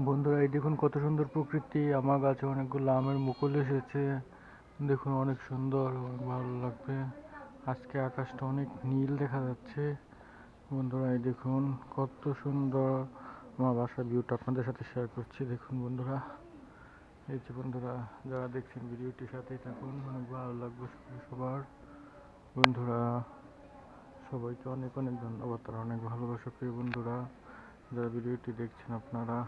বন্ধুরা এই দেখুন কত সুন্দর প্রকৃতি, আমার গাছে অনেকগুলো আমের মুকুল এসেছে। দেখুন অনেক সুন্দর, অনেক ভালো লাগবে। আজকে আকাশটা অনেক নীল দেখা যাচ্ছে। বন্ধুরা এই দেখুন কত সুন্দর, আমার বাসার ভিউটা আপনাদের সাথে শেয়ার করছি। দেখুন বন্ধুরা, এই যে বন্ধুরা যারা দেখছেন ভিডিওটির সাথেই থাকুন, অনেক ভালো লাগবে সবার। বন্ধুরা সবাইকে অনেক অনেক ধন্যবাদ, তারা অনেক ভালোবাসা প্রিয় বন্ধুরা যারা ভিডিওটি দেখছেন আপনারা।